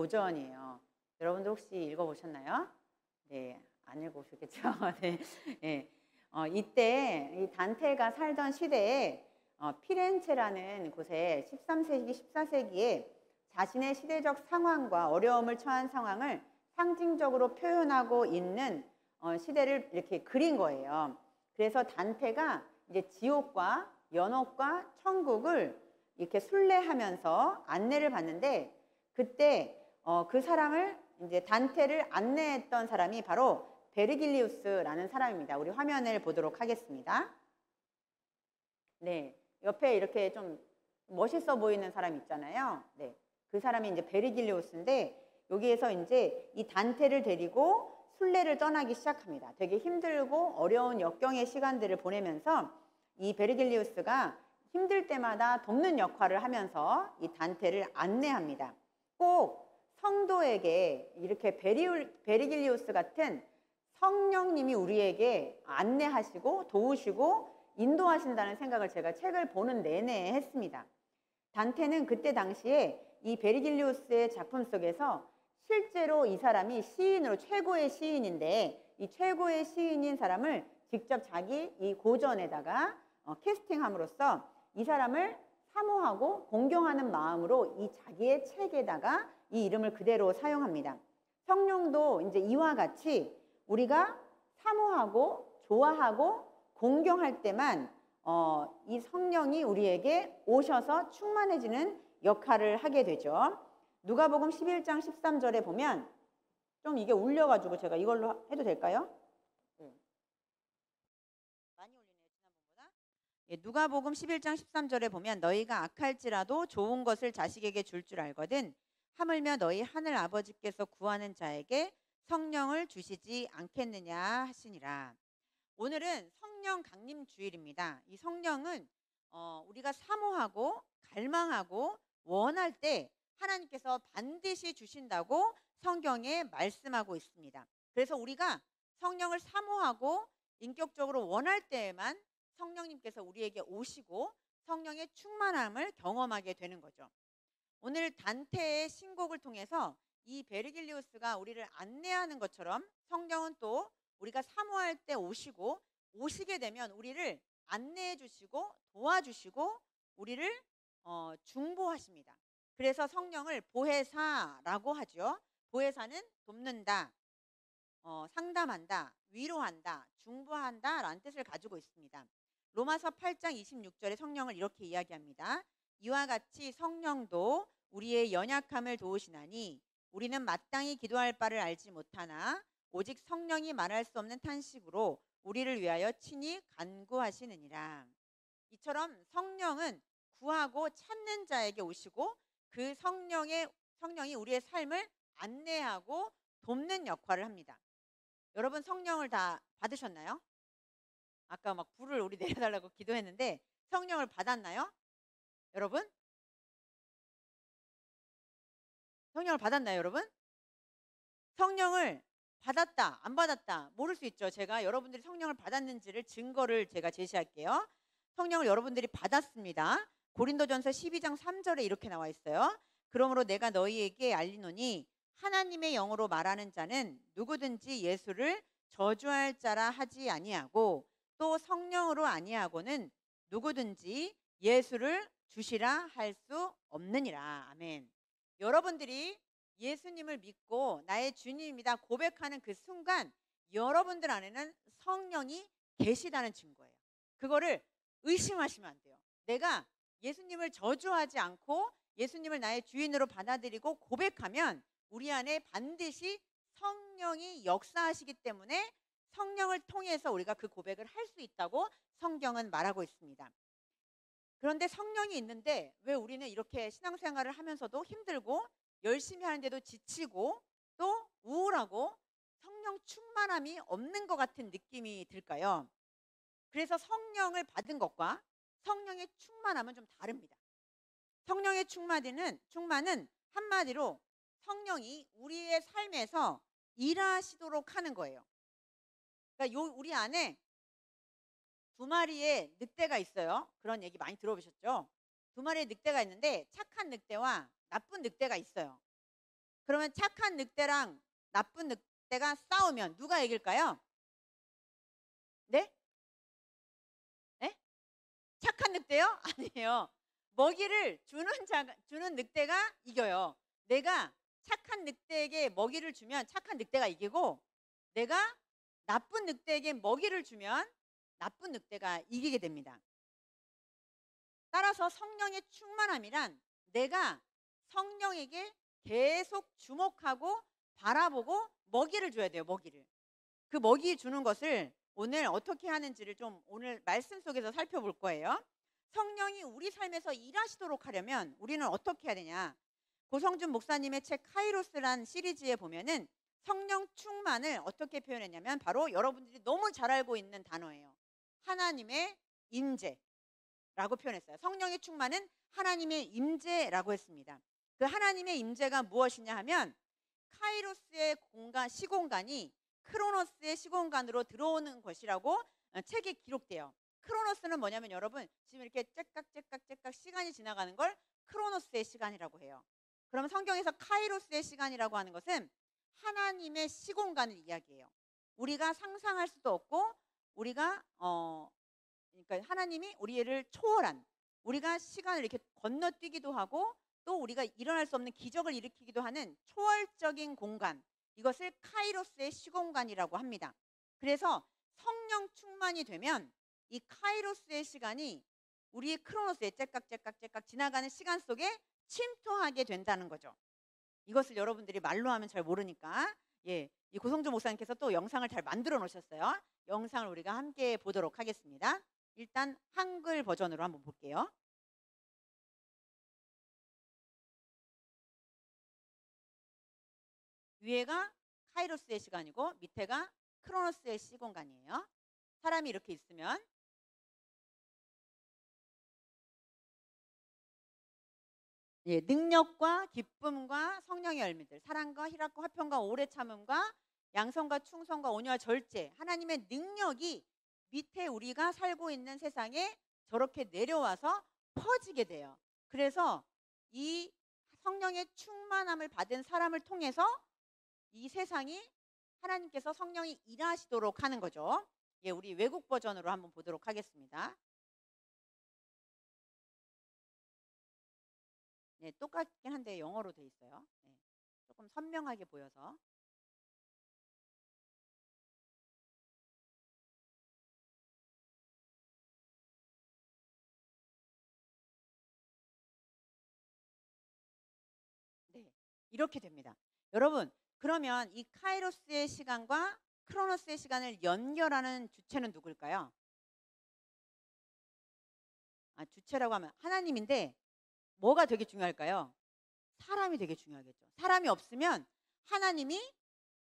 고전이에요. 여러분들 혹시 읽어보셨나요? 네, 안 읽어보셨겠죠? 네. 네. 이때 이 단테가 살던 시대에 피렌체라는 곳에 13세기, 14세기에 자신의 시대적 상황과 어려움을 처한 상황을 상징적으로 표현하고 있는 시대를 이렇게 그린 거예요. 그래서 단테가 이제 지옥과 연옥과 천국을 이렇게 순례하면서 안내를 받는데, 그때 그 사람을 이제 단테를 안내했던 사람이 바로 베르길리우스라는 사람입니다. 우리 화면을 보도록 하겠습니다. 네, 옆에 이렇게 좀 멋있어 보이는 사람 있잖아요. 네, 그 사람이 이제 베르길리우스인데, 여기에서 이제 이 단테를 데리고 순례를 떠나기 시작합니다. 되게 힘들고 어려운 역경의 시간들을 보내면서 이 베르길리우스가 힘들 때마다 돕는 역할을 하면서 이 단테를 안내합니다. 꼭 성도에게 이렇게 베르길리우스 같은 성령님이 우리에게 안내하시고 도우시고 인도하신다는 생각을 제가 책을 보는 내내 했습니다. 단테는 그때 당시에 이 베르길리우스의 작품 속에서 실제로 이 사람이 시인으로 최고의 시인인데, 이 최고의 시인인 사람을 직접 자기 이 고전에다가 캐스팅함으로써 이 사람을 사모하고 공경하는 마음으로 이 자기의 책에다가 이 이름을 그대로 사용합니다. 성령도 이제 이와 같이 우리가 사모하고 좋아하고 공경할 때만 이 성령이 우리에게 오셔서 충만해지는 역할을 하게 되죠. 누가복음 11장 13절에 보면, 좀 이게 울려가지고 제가 이걸로 해도 될까요? 네. 많이 울리네요, 지난번보다. 예, 누가복음 11장 13절에 보면 너희가 악할지라도 좋은 것을 자식에게 줄 줄 알거든 하물며 너희 하늘 아버지께서 구하는 자에게 성령을 주시지 않겠느냐 하시니라. 오늘은 성령 강림 주일입니다. 이 성령은 우리가 사모하고 갈망하고 원할 때 하나님께서 반드시 주신다고 성경에 말씀하고 있습니다. 그래서 우리가 성령을 사모하고 인격적으로 원할 때에만 성령님께서 우리에게 오시고 성령의 충만함을 경험하게 되는 거죠. 오늘 단테의 신곡을 통해서 이 베르길리우스가 우리를 안내하는 것처럼 성령은 또 우리가 사모할 때 오시고, 오시게 되면 우리를 안내해 주시고 도와주시고 우리를 중보하십니다. 그래서 성령을 보혜사라고 하죠. 보혜사는 돕는다, 상담한다, 위로한다, 중보한다 라는 뜻을 가지고 있습니다. 로마서 8장 26절에 성령을 이렇게 이야기합니다. 이와 같이 성령도 우리의 연약함을 도우시나니 우리는 마땅히 기도할 바를 알지 못하나 오직 성령이 말할 수 없는 탄식으로 우리를 위하여 친히 간구하시느니라. 이처럼 성령은 구하고 찾는 자에게 오시고 그 성령이 우리의 삶을 안내하고 돕는 역할을 합니다. 여러분 성령을 다 받으셨나요? 아까 막 불을 우리 내려달라고 기도했는데 성령을 받았나요? 여러분? 성령을 받았나요, 여러분? 성령을 받았다, 안 받았다 모를 수 있죠. 제가 여러분들이 성령을 받았는지를 증거를 제가 제시할게요. 성령을 여러분들이 받았습니다. 고린도전서 12장 3절에 이렇게 나와 있어요. 그러므로 내가 너희에게 알리노니 하나님의 영으로 말하는 자는 누구든지 예수를 저주할 자라 하지 아니하고 또 성령으로 아니하고는 누구든지 예수를 주시라 할 수 없느니라. 아멘. 여러분들이 예수님을 믿고 나의 주님이다 고백하는 그 순간 여러분들 안에는 성령이 계시다는 증거예요. 그거를 의심하시면 안 돼요. 내가 예수님을 저주하지 않고 예수님을 나의 주인으로 받아들이고 고백하면 우리 안에 반드시 성령이 역사하시기 때문에 성령을 통해서 우리가 그 고백을 할 수 있다고 성경은 말하고 있습니다. 그런데 성령이 있는데 왜 우리는 이렇게 신앙생활을 하면서도 힘들고 열심히 하는데도 지치고 또 우울하고 성령 충만함이 없는 것 같은 느낌이 들까요? 그래서 성령을 받은 것과 성령의 충만함은 좀 다릅니다. 성령의 충만은 한마디로 성령이 우리의 삶에서 일하시도록 하는 거예요. 그러니까 우리 안에 두 마리의 늑대가 있어요. 그런 얘기 많이 들어보셨죠? 두 마리의 늑대가 있는데 착한 늑대와 나쁜 늑대가 있어요. 그러면 착한 늑대랑 나쁜 늑대가 싸우면 누가 이길까요? 네? 네? 착한 늑대요? 아니에요. 먹이를 주는 늑대가 이겨요. 내가 착한 늑대에게 먹이를 주면 착한 늑대가 이기고, 내가 나쁜 늑대에게 먹이를 주면 나쁜 늑대가 이기게 됩니다. 따라서 성령의 충만함이란 내가 성령에게 계속 주목하고 바라보고 먹이를 줘야 돼요. 먹이를. 그 먹이 주는 것을 오늘 어떻게 하는지를 좀 오늘 말씀 속에서 살펴볼 거예요. 성령이 우리 삶에서 일하시도록 하려면 우리는 어떻게 해야 되냐? 고성준 목사님의 책 카이로스란 시리즈에 보면은 성령 충만을 어떻게 표현했냐면 바로 여러분들이 너무 잘 알고 있는 단어예요. 하나님의 임재라고 표현했어요. 성령의 충만은 하나님의 임재라고 했습니다. 그 하나님의 임재가 무엇이냐 하면 카이로스의 시공간이 크로노스의 시공간으로 들어오는 것이라고 책에 기록돼요. 크로노스는 뭐냐면 여러분 지금 이렇게 째깍째깍째깍 시간이 지나가는 걸 크로노스의 시간이라고 해요. 그러면 성경에서 카이로스의 시간이라고 하는 것은 하나님의 시공간을 이야기해요. 우리가 상상할 수도 없고 우리가 그러니까 하나님이 우리를 초월한, 우리가 시간을 이렇게 건너뛰기도 하고 또 우리가 일어날 수 없는 기적을 일으키기도 하는 초월적인 공간, 이것을 카이로스의 시공간이라고 합니다. 그래서 성령 충만이 되면 이 카이로스의 시간이 우리의 크로노스의 째깍째깍째깍 지나가는 시간 속에 침투하게 된다는 거죠. 이것을 여러분들이 말로 하면 잘 모르니까 이 고성준 목사님께서 또 영상을 잘 만들어 놓으셨어요. 영상을 우리가 함께 보도록 하겠습니다. 일단 한글 버전으로 한번 볼게요. 위에가 카이로스의 시간이고 밑에가 크로노스의 시공간이에요. 사람이 이렇게 있으면 능력과 기쁨과 성령의 열매들, 사랑과 희락과 화평과 오래 참음과 양성과 충성과 온유와 절제, 하나님의 능력이 밑에 우리가 살고 있는 세상에 저렇게 내려와서 퍼지게 돼요. 그래서 이 성령의 충만함을 받은 사람을 통해서 이 세상이 하나님께서 성령이 일하시도록 하는 거죠. 우리 외국 버전으로 한번 보도록 하겠습니다. 똑같긴 한데 영어로 돼 있어요. 조금 선명하게 보여서. 이렇게 됩니다. 여러분, 그러면 이 카이로스의 시간과 크로노스의 시간을 연결하는 주체는 누굴까요? 주체라고 하면 하나님인데 뭐가 되게 중요할까요? 사람이 되게 중요하겠죠. 사람이 없으면 하나님이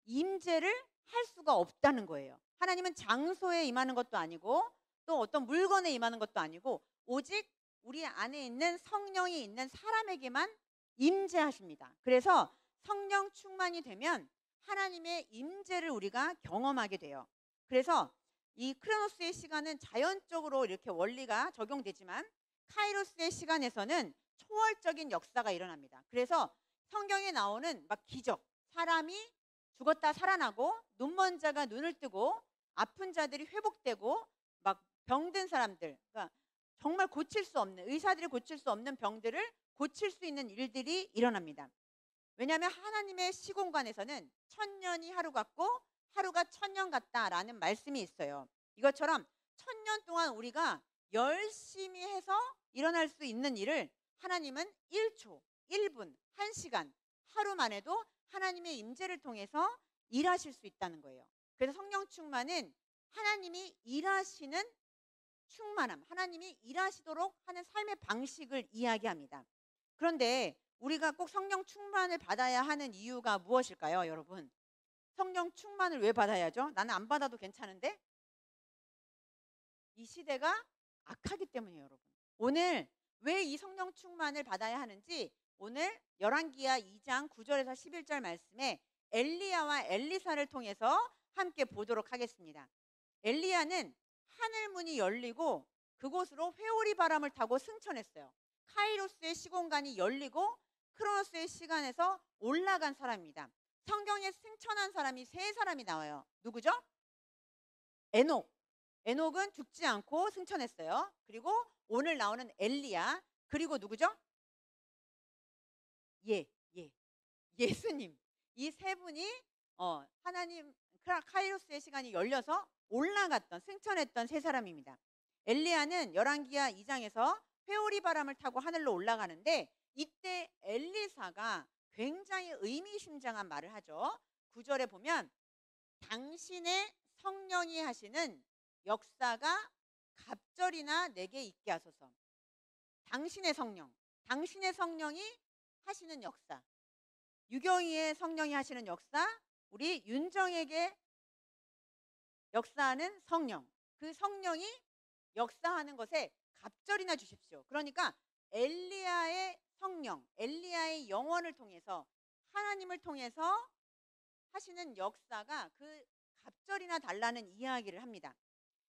임재를 할 수가 없다는 거예요. 하나님은 장소에 임하는 것도 아니고 또 어떤 물건에 임하는 것도 아니고 오직 우리 안에 있는 성령이 있는 사람에게만 임재하십니다. 그래서 성령 충만이 되면 하나님의 임재를 우리가 경험하게 돼요. 그래서 이 크로노스의 시간은 자연적으로 이렇게 원리가 적용되지만 카이로스의 시간에서는 초월적인 역사가 일어납니다. 그래서 성경에 나오는 막 기적, 사람이 죽었다 살아나고 눈먼 자가 눈을 뜨고 아픈 자들이 회복되고 막 병든 사람들, 그러니까 정말 고칠 수 없는, 의사들이 고칠 수 없는 병들을 고칠 수 있는 일들이 일어납니다. 왜냐하면 하나님의 시공간에서는 천년이 하루 같고 하루가 천년 같다라는 말씀이 있어요. 이것처럼 천년 동안 우리가 열심히 해서 일어날 수 있는 일을 하나님은 1초, 1분, 1시간, 하루만 해도 하나님의 임재를 통해서 일하실 수 있다는 거예요. 그래서 성령 충만은 하나님이 일하시는 충만함, 하나님이 일하시도록 하는 삶의 방식을 이야기합니다. 그런데 우리가 꼭 성령 충만을 받아야 하는 이유가 무엇일까요, 여러분? 성령 충만을 왜 받아야죠? 나는 안 받아도 괜찮은데? 이 시대가 악하기 때문이에요, 여러분. 오늘 왜 이 성령 충만을 받아야 하는지 오늘 열왕기하 2장 9절에서 11절 말씀에 엘리야와 엘리사를 통해서 함께 보도록 하겠습니다. 엘리야는 하늘문이 열리고 그곳으로 회오리 바람을 타고 승천했어요. 카이로스의 시공간이 열리고 크로노스의 시간에서 올라간 사람입니다. 성경에 승천한 사람이 세 사람이 나와요. 누구죠? 에녹. 에녹은 죽지 않고 승천했어요. 그리고 오늘 나오는 엘리야. 그리고 누구죠? 예, 예. 예수님. 이 세 분이 하나님 카이로스의 시간이 열려서 올라갔던 승천했던 세 사람입니다. 엘리야는 열왕기하 2장에서 회오리 바람을 타고 하늘로 올라가는데 이때 엘리사가 굉장히 의미심장한 말을 하죠. 9절에 보면 당신의 성령이 하시는 역사가 갑절이나 내게 있게 하소서. 당신의 성령이 하시는 역사, 유경이의 성령이 하시는 역사, 우리 윤정에게 역사하는 성령, 그 성령이 역사하는 것에 갑절이나 주십시오. 그러니까 엘리야의 성령, 엘리야의 영혼을 통해서 하나님을 통해서 하시는 역사가 그 갑절이나 달라는 이야기를 합니다.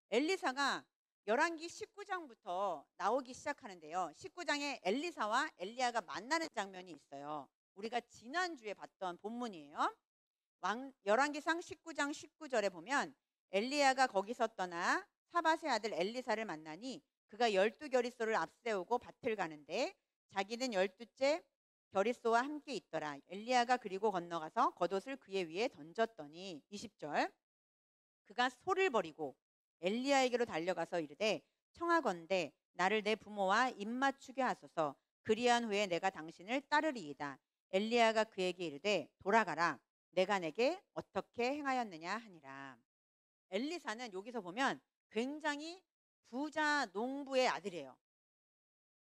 엘리사가 열왕기 19장부터 나오기 시작하는데요. 19장에 엘리사와 엘리야가 만나는 장면이 있어요. 우리가 지난주에 봤던 본문이에요. 열왕기상 19장 19절에 보면 엘리야가 거기서 떠나 사밧의 아들 엘리사를 만나니 그가 12겨리소를 앞세우고 밭을 가는데 자기는 12째 겨리소와 함께 있더라. 엘리야가 그리고 건너가서 겉옷을 그의 위에 던졌더니 20절 그가 소를 버리고 엘리야에게로 달려가서 이르되 청하건대 나를 내 부모와 입맞추게 하소서. 그리한 후에 내가 당신을 따르리이다. 엘리야가 그에게 이르되 돌아가라. 내가 내게 어떻게 행하였느냐 하니라. 엘리사는 여기서 보면 굉장히 부자 농부의 아들이에요.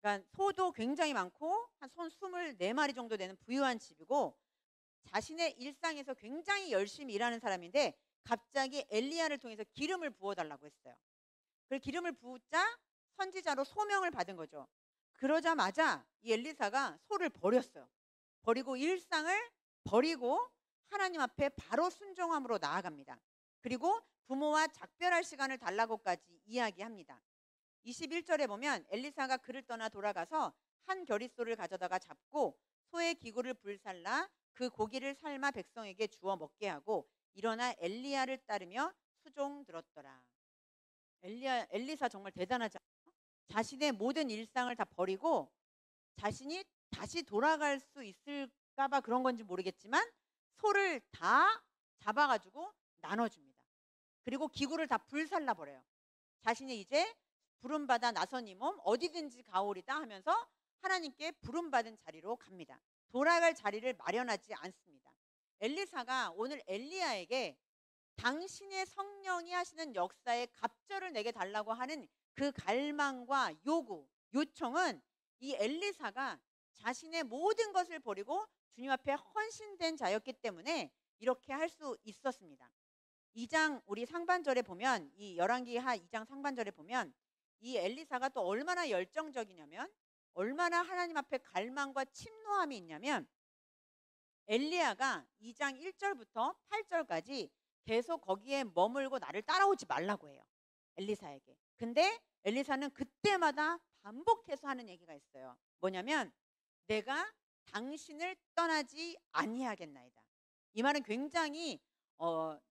그러니까 소도 굉장히 많고 한 손 24마리 정도 되는 부유한 집이고 자신의 일상에서 굉장히 열심히 일하는 사람인데 갑자기 엘리야를 통해서 기름을 부어달라고 했어요. 그 기름을 부자 선지자로 소명을 받은 거죠. 그러자마자 이 엘리사가 소를 버렸어요. 버리고 일상을 버리고 하나님 앞에 바로 순종함으로 나아갑니다. 그리고 부모와 작별할 시간을 달라고까지 이야기합니다. 21절에 보면 엘리사가 그를 떠나 돌아가서 한 겨릿소를 가져다가 잡고 소의 기구를 불살라 그 고기를 삶아 백성에게 주어 먹게 하고 일어나 엘리야를 따르며 수종 들었더라. 엘리사 정말 대단하지 않아요? 자신의 모든 일상을 다 버리고 자신이 다시 돌아갈 수 있을까 봐 그런 건지 모르겠지만 소를 다 잡아가지고 나눠줍니다. 그리고 기구를 다 불살라 버려요. 자신이 이제 부름받아 나선 이 몸 어디든지 가오리다 하면서 하나님께 부름받은 자리로 갑니다. 돌아갈 자리를 마련하지 않습니다. 엘리사가 오늘 엘리야에게 당신의 성령이 하시는 역사에 갑절을 내게 달라고 하는 그 갈망과 요구, 요청은 이 엘리사가 자신의 모든 것을 버리고 주님 앞에 헌신된 자였기 때문에 이렇게 할 수 있었습니다. 2장 우리 상반절에 보면 이 열왕기하 2장 상반절에 보면 이 엘리사가 또 얼마나 열정적이냐면 얼마나 하나님 앞에 갈망과 침노함이 있냐면 엘리야가 2장 1절부터 8절까지 계속 거기에 머물고 나를 따라오지 말라고 해요. 엘리사에게. 근데 엘리사는 그때마다 반복해서 하는 얘기가 있어요. 뭐냐면 내가 당신을 떠나지 아니하겠나이다. 이 말은 굉장히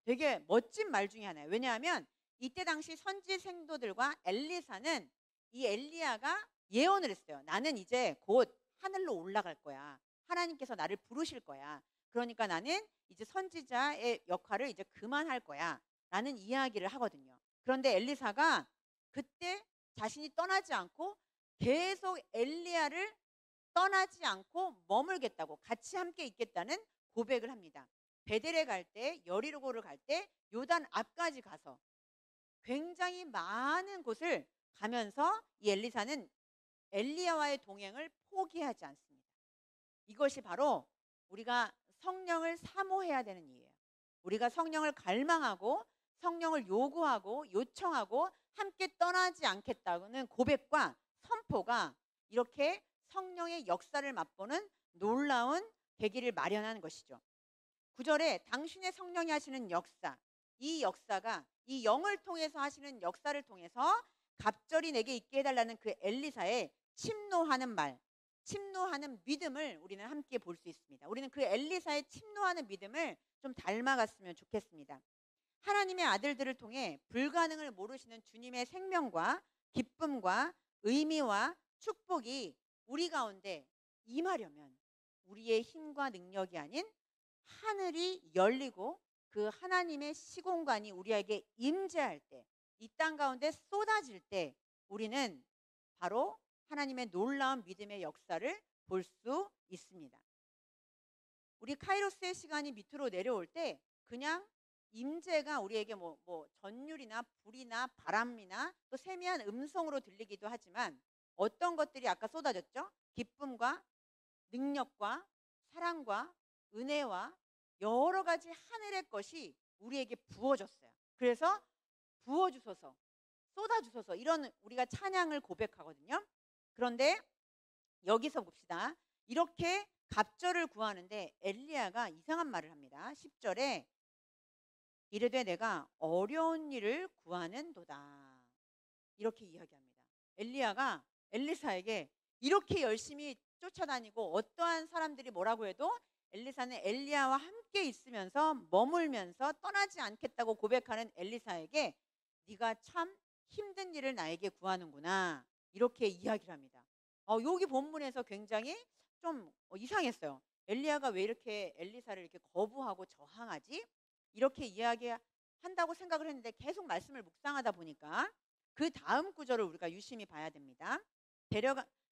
되게 멋진 말 중에 하나예요. 왜냐하면 이때 당시 선지 생도들과 엘리사는 이 엘리야가 예언을 했어요. 나는 이제 곧 하늘로 올라갈 거야. 하나님께서 나를 부르실 거야. 그러니까 나는 이제 선지자의 역할을 이제 그만할 거야. 라는 이야기를 하거든요. 그런데 엘리사가 그때 자신이 떠나지 않고 계속 엘리야를 떠나지 않고 머물겠다고 같이 함께 있겠다는 고백을 합니다. 베델에 갈 때, 여리고를 갈 때 요단 앞까지 가서 굉장히 많은 곳을 가면서 이 엘리사는 엘리야와의 동행을 포기하지 않습니다. 이것이 바로 우리가 성령을 사모해야 되는 이유예요. 우리가 성령을 갈망하고 성령을 요구하고 요청하고 함께 떠나지 않겠다는 고백과 선포가 이렇게 성령의 역사를 맛보는 놀라운 계기를 마련하는 것이죠. 9절에 당신의 성령이 하시는 역사, 이 역사가 이 영을 통해서 하시는 역사를 통해서 갑절이 내게 있게 해달라는 그 엘리사의 침노하는 말, 침노하는 믿음을 우리는 함께 볼 수 있습니다. 우리는 그 엘리사의 침노하는 믿음을 좀 닮아갔으면 좋겠습니다. 하나님의 아들들을 통해 불가능을 모르시는 주님의 생명과 기쁨과 의미와 축복이 우리 가운데 임하려면 우리의 힘과 능력이 아닌 하늘이 열리고 그 하나님의 시공간이 우리에게 임재할 때, 이 땅 가운데 쏟아질 때 우리는 바로 하나님의 놀라운 믿음의 역사를 볼 수 있습니다. 우리 카이로스의 시간이 밑으로 내려올 때 그냥 임재가 우리에게 뭐 전율이나 불이나 바람이나 또 세미한 음성으로 들리기도 하지만 어떤 것들이 아까 쏟아졌죠? 기쁨과 능력과 사랑과 은혜와 여러 가지 하늘의 것이 우리에게 부어졌어요. 그래서 부어주소서, 쏟아주소서, 이런 우리가 찬양을 고백하거든요. 그런데 여기서 봅시다. 이렇게 갑절을 구하는데 엘리야가 이상한 말을 합니다. 10절에 이르되 내가 어려운 일을 구하는도다, 이렇게 이야기합니다. 엘리야가 엘리사에게 이렇게 열심히 쫓아다니고 어떠한 사람들이 뭐라고 해도 엘리사는 엘리야와 함께 있으면서 머물면서 떠나지 않겠다고 고백하는 엘리사에게 네가 참 힘든 일을 나에게 구하는구나, 이렇게 이야기를 합니다. 여기 본문에서 굉장히 좀 이상했어요. 엘리야가 왜 이렇게 엘리사를 이렇게 거부하고 저항하지? 이렇게 이야기한다고 생각을 했는데 계속 말씀을 묵상하다 보니까 그 다음 구절을 우리가 유심히 봐야 됩니다.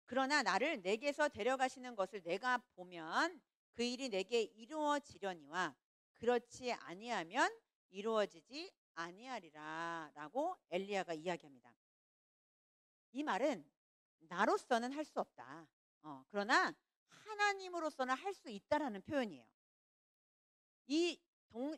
그러나 나를 내게서 데려가시는 것을 내가 보면 그 일이 내게 이루어지려니와 그렇지 아니하면 이루어지지 아니하리라 라고 엘리야가 이야기합니다. 이 말은 나로서는 할 수 없다. 그러나 하나님으로서는 할 수 있다라는 표현이에요.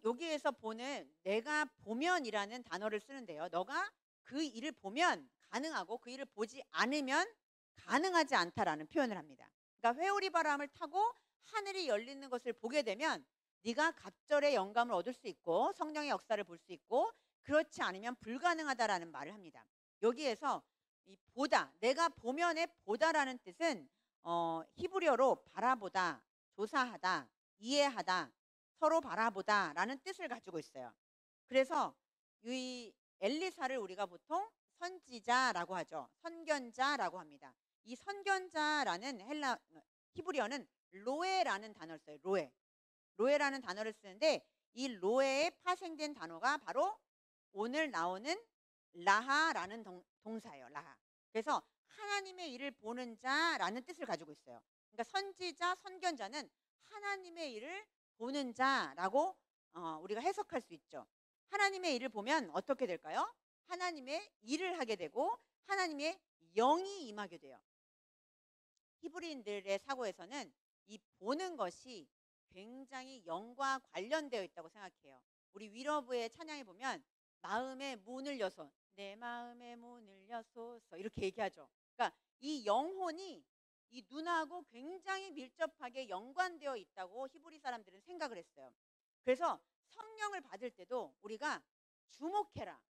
여기에서 보는 내가 보면이라는 단어를 쓰는데요. 너가 그 일을 보면 가능하고 그 일을 보지 않으면 가능하지 않다라는 표현을 합니다. 그러니까 회오리 바람을 타고 하늘이 열리는 것을 보게 되면 네가 갑절의 영감을 얻을 수 있고 성령의 역사를 볼 수 있고, 그렇지 않으면 불가능하다라는 말을 합니다. 여기에서 이 보다, 내가 보면의 보다라는 뜻은 히브리어로 바라보다, 조사하다, 이해하다, 서로 바라보다라는 뜻을 가지고 있어요. 그래서 이 엘리사를 우리가 보통 선지자라고 하죠. 선견자라고 합니다. 이 선견자라는 히브리어는 로에라는 단어를 써요. 로에라는 단어를 쓰는데 이 로에에 파생된 단어가 바로 오늘 나오는 라하라는 동사예요. 라하. 그래서 하나님의 일을 보는 자라는 뜻을 가지고 있어요. 그러니까 선지자, 선견자는 하나님의 일을 보는 자라고 우리가 해석할 수 있죠. 하나님의 일을 보면 어떻게 될까요? 하나님의 일을 하게 되고 하나님의 영이 임하게 돼요. 히브리인들의 사고에서는 이 보는 것이 굉장히 영과 관련되어 있다고 생각해요. 우리 위러브의 찬양에 보면 마음의 문을 여소, 내 마음의 문을 여소서, 이렇게 얘기하죠. 그러니까 이 영혼이 이 눈하고 굉장히 밀접하게 연관되어 있다고 히브리 사람들은 생각을 했어요. 그래서 성령을 받을 때도 우리가 주목해라,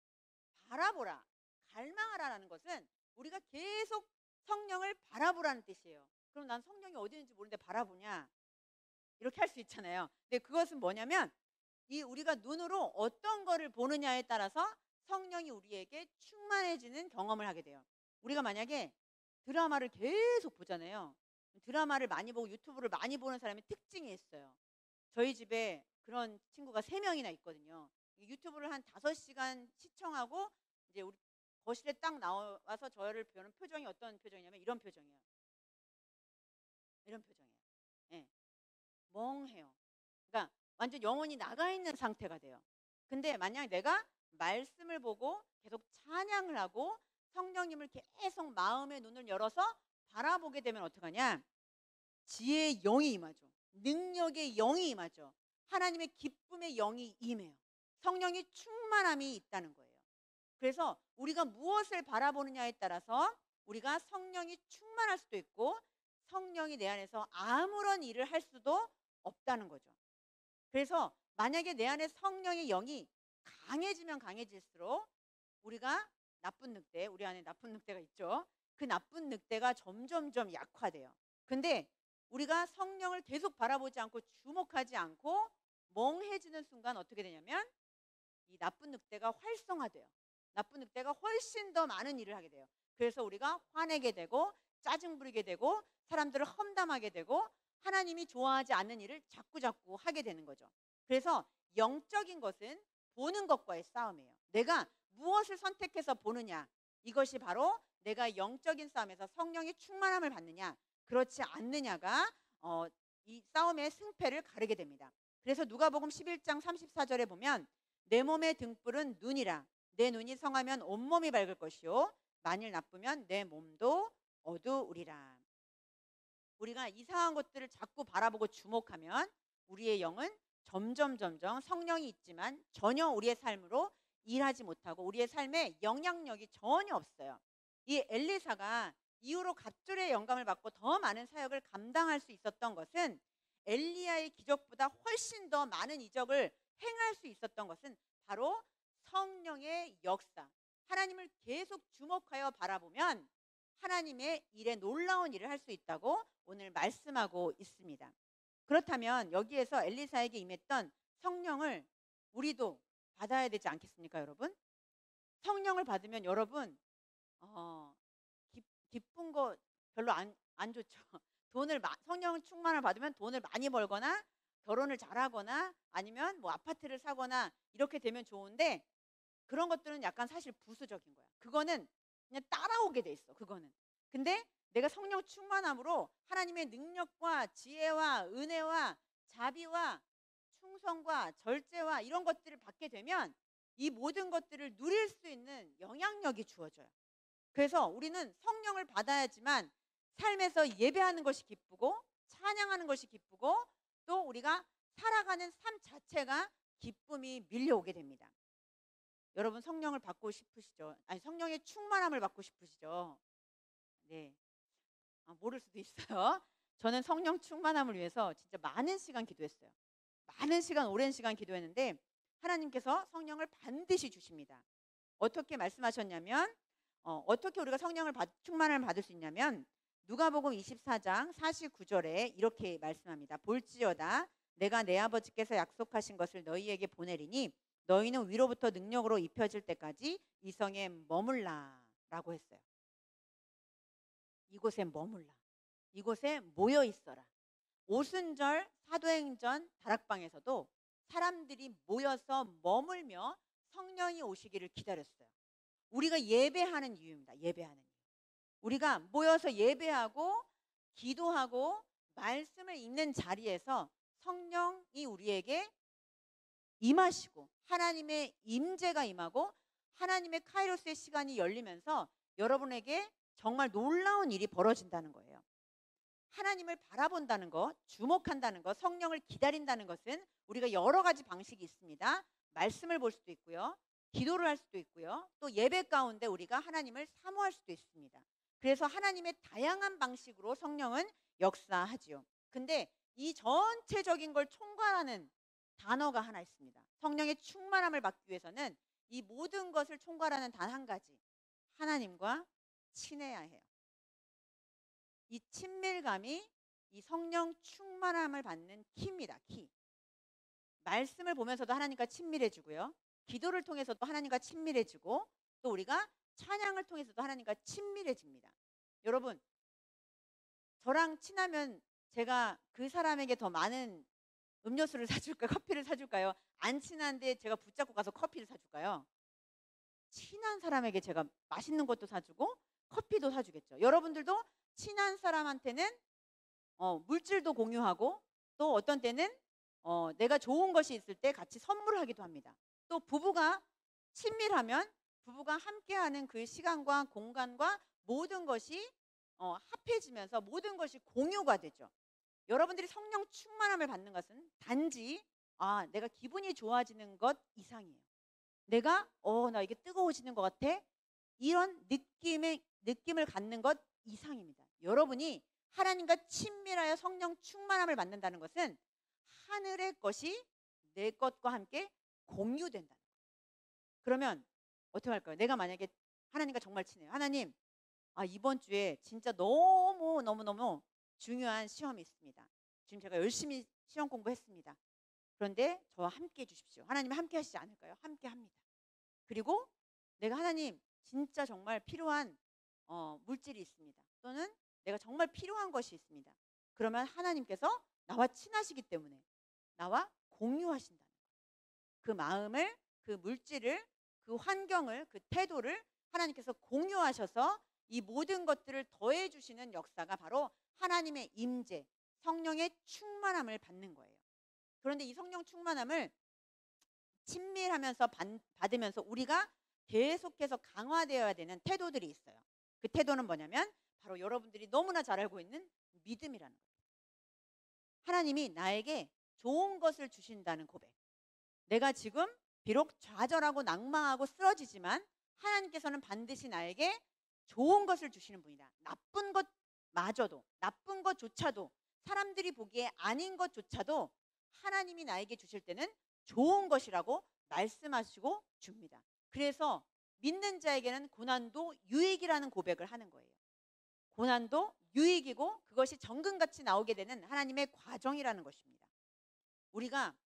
바라보라, 갈망하라라는 것은 우리가 계속 성령을 바라보라는 뜻이에요. 그럼 난 성령이 어디 있는지 모르는데 바라보냐, 이렇게 할 수 있잖아요. 근데 그것은 뭐냐면 이 우리가 눈으로 어떤 거를 보느냐에 따라서 성령이 우리에게 충만해지는 경험을 하게 돼요. 우리가 만약에 드라마를 계속 보잖아요. 드라마를 많이 보고 유튜브를 많이 보는 사람의 특징이 있어요. 저희 집에 그런 친구가 3명이나 있거든요. 유튜브를 한 5시간 시청하고 이제 우리 거실에 딱 나와서 저를 보는 표정이 어떤 표정이냐면 이런 표정이에요. 이런 표정이에요. 예. 멍해요. 그러니까 완전 영혼이 나가 있는 상태가 돼요. 근데 만약 내가 말씀을 보고 계속 찬양을 하고 성령님을 계속 마음의 눈을 열어서 바라보게 되면 어떡하냐? 지혜의 영이 임하죠. 능력의 영이 임하죠. 하나님의 기쁨의 영이 임해요. 성령이 충만함이 있다는 거예요. 그래서 우리가 무엇을 바라보느냐에 따라서 우리가 성령이 충만할 수도 있고 성령이 내 안에서 아무런 일을 할 수도 없다는 거죠. 그래서 만약에 내 안에 성령의 영이 강해지면 강해질수록 우리가 나쁜 늑대, 우리 안에 나쁜 늑대가 있죠. 그 나쁜 늑대가 점점점 약화돼요. 근데 우리가 성령을 계속 바라보지 않고 주목하지 않고 멍해지는 순간 어떻게 되냐면 이 나쁜 늑대가 활성화돼요. 나쁜 늑대가 훨씬 더 많은 일을 하게 돼요. 그래서 우리가 화내게 되고 짜증 부리게 되고 사람들을 험담하게 되고 하나님이 좋아하지 않는 일을 자꾸자꾸 하게 되는 거죠. 그래서 영적인 것은 보는 것과의 싸움이에요. 내가 무엇을 선택해서 보느냐, 이것이 바로 내가 영적인 싸움에서 성령의 충만함을 받느냐 그렇지 않느냐가 이 싸움의 승패를 가르게 됩니다. 그래서 누가복음 11장 34절에 보면 내 몸의 등불은 눈이라. 내 눈이 성하면 온몸이 밝을 것이요 만일 나쁘면 내 몸도 어두우리라. 우리가 이상한 것들을 자꾸 바라보고 주목하면 우리의 영은 점점 성령이 있지만 전혀 우리의 삶으로 일하지 못하고 우리의 삶에 영향력이 전혀 없어요. 이 엘리사가 이후로 갑절의 영감을 받고 더 많은 사역을 감당할 수 있었던 것은 엘리야의 기적보다 훨씬 더 많은 이적을 행할 수 있었던 것은 바로 성령의 역사. 하나님을 계속 주목하여 바라보면 하나님의 일에 놀라운 일을 할 수 있다고 오늘 말씀하고 있습니다. 그렇다면 여기에서 엘리사에게 임했던 성령을 우리도 받아야 되지 않겠습니까, 여러분? 성령을 받으면 여러분 기쁜 거 별로 안 좋죠. 성령 충만을 받으면 돈을 많이 벌거나 결혼을 잘하거나 아니면 뭐 아파트를 사거나 이렇게 되면 좋은데 그런 것들은 약간 사실 부수적인 거야. 그거는 그냥 따라오게 돼 있어. 그거는. 근데 내가 성령 충만함으로 하나님의 능력과 지혜와 은혜와 자비와 충성과 절제와 이런 것들을 받게 되면 이 모든 것들을 누릴 수 있는 영향력이 주어져요. 그래서 우리는 성령을 받아야지만 삶에서 예배하는 것이 기쁘고 찬양하는 것이 기쁘고 또 우리가 살아가는 삶 자체가 기쁨이 밀려오게 됩니다. 여러분 성령을 받고 싶으시죠? 아니 성령의 충만함을 받고 싶으시죠? 네. 모를 수도 있어요. 저는 성령 충만함을 위해서 진짜 많은 시간 기도했어요. 많은 시간, 오랜 시간 기도했는데 하나님께서 성령을 반드시 주십니다. 어떻게 말씀하셨냐면 어떻게 우리가 충만함을 받을 수 있냐면 누가복음 24장 49절에 이렇게 말씀합니다. 볼지어다 내가 내 아버지께서 약속하신 것을 너희에게 보내리니 너희는 위로부터 능력으로 입혀질 때까지 이 성에 머물라 라고 했어요. 이곳에 머물라. 이곳에 모여 있어라. 오순절 사도행전 다락방에서도 사람들이 모여서 머물며 성령이 오시기를 기다렸어요. 우리가 예배하는 이유입니다. 예배하는 이유. 우리가 모여서 예배하고 기도하고 말씀을 읽는 자리에서 성령이 우리에게 임하시고 하나님의 임재가 임하고 하나님의 카이로스의 시간이 열리면서 여러분에게 정말 놀라운 일이 벌어진다는 거예요. 하나님을 바라본다는 것, 주목한다는 것, 성령을 기다린다는 것은 우리가 여러 가지 방식이 있습니다. 말씀을 볼 수도 있고요. 기도를 할 수도 있고요. 또 예배 가운데 우리가 하나님을 사모할 수도 있습니다. 그래서 하나님의 다양한 방식으로 성령은 역사하지요. 근데 이 전체적인 걸 총괄하는 단어가 하나 있습니다. 성령의 충만함을 받기 위해서는 이 모든 것을 총괄하는 단 한 가지, 하나님과 친해야 해요. 이 친밀감이 이 성령 충만함을 받는 키입니다. 키. 말씀을 보면서도 하나님과 친밀해지고요. 기도를 통해서도 하나님과 친밀해지고 또 우리가 찬양을 통해서도 하나님과 친밀해집니다. 여러분, 저랑 친하면 제가 그 사람에게 더 많은 음료수를 사줄까요? 커피를 사줄까요? 안 친한데 제가 붙잡고 가서 커피를 사줄까요? 친한 사람에게 제가 맛있는 것도 사주고 커피도 사주겠죠. 여러분들도 친한 사람한테는 물질도 공유하고 또 어떤 때는 내가 좋은 것이 있을 때 같이 선물하기도 합니다. 또 부부가 친밀하면 부부가 함께하는 그 시간과 공간과 모든 것이 합해지면서 모든 것이 공유가 되죠. 여러분들이 성령 충만함을 받는 것은 단지 내가 기분이 좋아지는 것 이상이에요. 내가 나 이게 뜨거워지는 것 같아. 이런 느낌을 갖는 것 이상입니다. 여러분이 하나님과 친밀하여 성령 충만함을 받는다는 것은 하늘의 것이 내 것과 함께 공유된다는 거예요. 그러면 어떻게 할까요? 내가 만약에 하나님과 정말 친해요. 하나님, 이번 주에 진짜 너무 중요한 시험이 있습니다. 지금 제가 열심히 시험 공부했습니다. 그런데 저와 함께 해주십시오. 하나님이 함께 하시지 않을까요? 함께 합니다. 그리고 내가 하나님 진짜 정말 필요한 물질이 있습니다. 또는 내가 정말 필요한 것이 있습니다. 그러면 하나님께서 나와 친하시기 때문에 나와 공유하신다는 거예요. 그 마음을, 그 물질을, 그 환경을, 그 태도를 하나님께서 공유하셔서 이 모든 것들을 더해 주시는 역사가 바로 하나님의 임재, 성령의 충만함을 받는 거예요. 그런데 이 성령 충만함을 친밀하면서 받으면서 우리가 계속해서 강화되어야 되는 태도들이 있어요. 그 태도는 뭐냐면 바로 여러분들이 너무나 잘 알고 있는 믿음이라는 거예요. 하나님이 나에게 좋은 것을 주신다는 고백. 내가 지금 비록 좌절하고 낙망하고 쓰러지지만 하나님께서는 반드시 나에게 좋은 것을 주시는 분이다. 나쁜 것마저도, 나쁜 것조차도, 사람들이 보기에 아닌 것조차도 하나님이 나에게 주실 때는 좋은 것이라고 말씀하시고 줍니다. 그래서 믿는 자에게는 고난도 유익이라는 고백을 하는 거예요. 고난도 유익이고 그것이 정금같이 나오게 되는 하나님의 과정이라는 것입니다. 우리가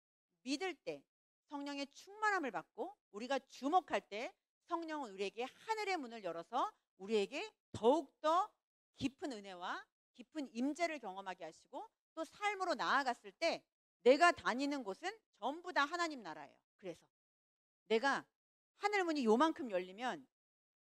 믿을 때 성령의 충만함을 받고 우리가 주목할 때 성령은 우리에게 하늘의 문을 열어서 우리에게 더욱더 깊은 은혜와 깊은 임재를 경험하게 하시고 또 삶으로 나아갔을 때 내가 다니는 곳은 전부 다 하나님 나라예요. 그래서 내가 하늘 문이 요만큼 열리면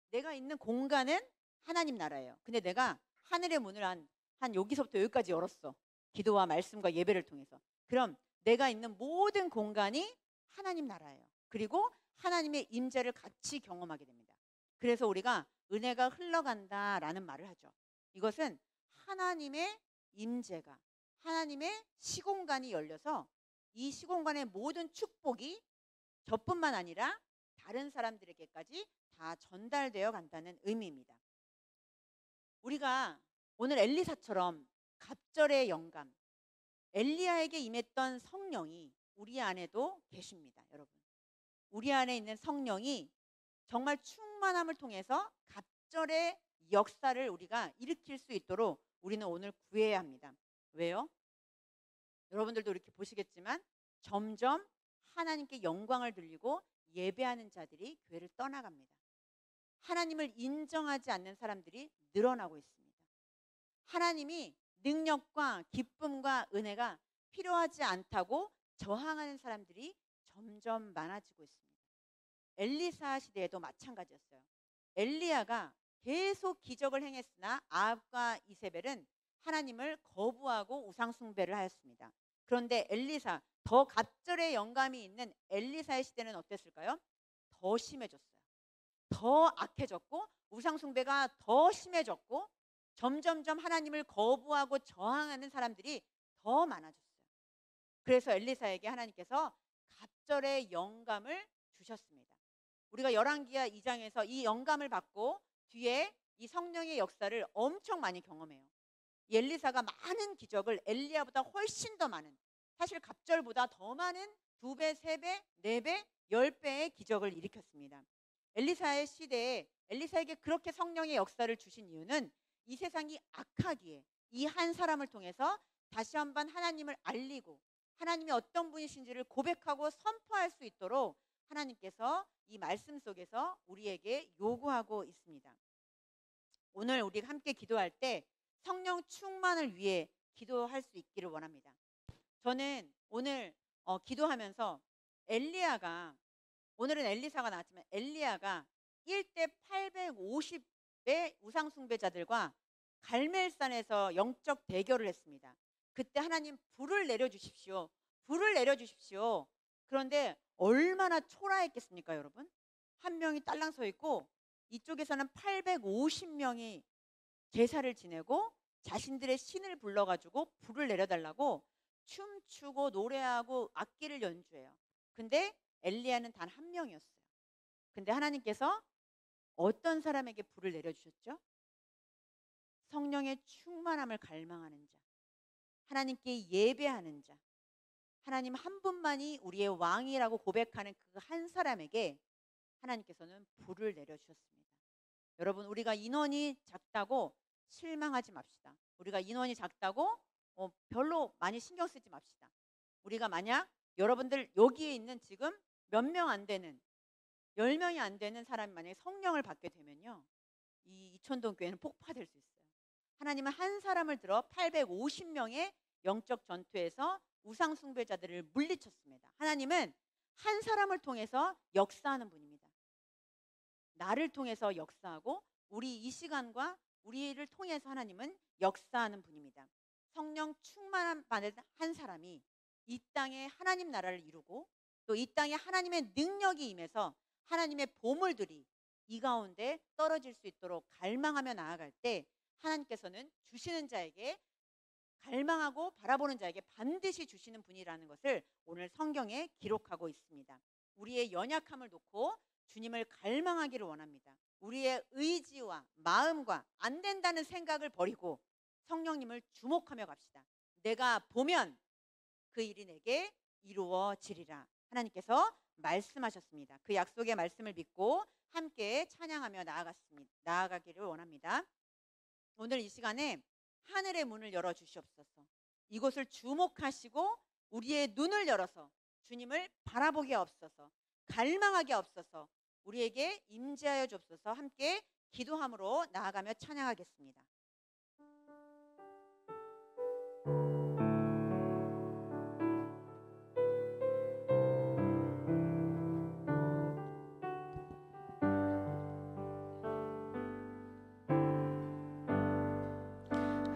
내가 있는 공간은 하나님 나라예요. 근데 내가 하늘의 문을 한 여기서부터 여기까지 열었어. 기도와 말씀과 예배를 통해서. 그럼 내가 있는 모든 공간이 하나님 나라예요. 그리고 하나님의 임재를 같이 경험하게 됩니다. 그래서 우리가 은혜가 흘러간다라는 말을 하죠. 이것은 하나님의 임재가, 하나님의 시공간이 열려서 이 시공간의 모든 축복이 저뿐만 아니라 다른 사람들에게까지 다 전달되어 간다는 의미입니다. 우리가 오늘 엘리사처럼 갑절의 영감, 엘리야에게 임했던 성령이 우리 안에도 계십니다. 여러분, 우리 안에 있는 성령이 정말 충만함을 통해서 갑절의 역사를 우리가 일으킬 수 있도록 우리는 오늘 구해야 합니다. 왜요? 여러분들도 이렇게 보시겠지만 점점 하나님께 영광을 돌리고 예배하는 자들이 교회를 떠나갑니다. 하나님을 인정하지 않는 사람들이 늘어나고 있습니다. 하나님이 능력과 기쁨과 은혜가 필요하지 않다고 저항하는 사람들이 점점 많아지고 있습니다. 엘리사 시대에도 마찬가지였어요. 엘리야가 계속 기적을 행했으나 아합과 이세벨은 하나님을 거부하고 우상 숭배를 하였습니다. 그런데 엘리사, 더 갑절의 영감이 있는 엘리사의 시대는 어땠을까요? 더 심해졌어요. 더 악해졌고 우상 숭배가 더 심해졌고 점점점 하나님을 거부하고 저항하는 사람들이 더 많아졌어요. 그래서 엘리사에게 하나님께서 갑절의 영감을 주셨습니다. 우리가 열왕기하 2장에서 이 영감을 받고 뒤에 이 성령의 역사를 엄청 많이 경험해요. 이 엘리사가 많은 기적을 엘리야보다 훨씬 더 많은, 사실 갑절보다 더 많은 2배, 3배, 4배, 10배의 기적을 일으켰습니다. 엘리사의 시대에 엘리사에게 그렇게 성령의 역사를 주신 이유는 이 세상이 악하기에 이 한 사람을 통해서 다시 한번 하나님을 알리고 하나님이 어떤 분이신지를 고백하고 선포할 수 있도록 하나님께서 이 말씀 속에서 우리에게 요구하고 있습니다. 오늘 우리가 함께 기도할 때 성령 충만을 위해 기도할 수 있기를 원합니다. 저는 오늘 기도하면서 엘리야가, 오늘은 엘리사가 나왔지만 엘리야가 1대 850의 우상숭배자들과 갈멜산에서 영적 대결을 했습니다. 그때 하나님 불을 내려주십시오. 불을 내려주십시오. 그런데 얼마나 초라했겠습니까, 여러분? 한 명이 딸랑 서 있고 이쪽에서는 850명이 제사를 지내고 자신들의 신을 불러가지고 불을 내려달라고 춤추고 노래하고 악기를 연주해요. 근데 엘리야는 단 한 명이었어요. 근데 하나님께서 어떤 사람에게 불을 내려주셨죠? 성령의 충만함을 갈망하는 자, 하나님께 예배하는 자, 하나님 한 분만이 우리의 왕이라고 고백하는 그 한 사람에게 하나님께서는 불을 내려주셨습니다. 여러분, 우리가 인원이 작다고 실망하지 맙시다. 우리가 인원이 작다고 별로 많이 신경 쓰지 맙시다. 우리가 만약 여러분들 여기에 있는 지금 몇 명 안 되는 10명이 안 되는 사람이 만약에 성령을 받게 되면요, 이 이천동 교회는 폭파될 수 있어요. 하나님은 한 사람을 들어 850명의 영적 전투에서 우상 숭배자들을 물리쳤습니다. 하나님은 한 사람을 통해서 역사하는 분입니다. 나를 통해서 역사하고 우리 이 시간과 우리를 통해서 하나님은 역사하는 분입니다. 성령 충만한 받은 한 사람이 이 땅에 하나님 나라를 이루고 또 이 땅에 하나님의 능력이 임해서 하나님의 보물들이 이 가운데 떨어질 수 있도록 갈망하며 나아갈 때 하나님께서는 주시는 자에게, 갈망하고 바라보는 자에게 반드시 주시는 분이라는 것을 오늘 성경에 기록하고 있습니다. 우리의 연약함을 놓고 주님을 갈망하기를 원합니다. 우리의 의지와 마음과 안 된다는 생각을 버리고 성령님을 주목하며 갑시다. 내가 보면 그 일이 내게 이루어지리라. 하나님께서 말씀하셨습니다. 그 약속의 말씀을 믿고 함께 찬양하며 나아가기를 원합니다. 오늘 이 시간에 하늘의 문을 열어주시옵소서. 이곳을 주목하시고 우리의 눈을 열어서 주님을 바라보게 하옵소서. 갈망하게 하옵소서. 우리에게 임재하여 주옵소서. 함께 기도함으로 나아가며 찬양하겠습니다.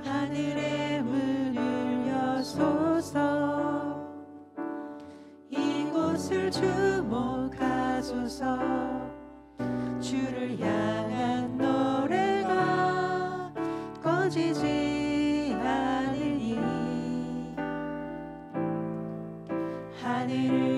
하늘의 문을 여소서. 이곳을 주목하소서. 주를 향한 노래가 꺼지지 않으니 하늘을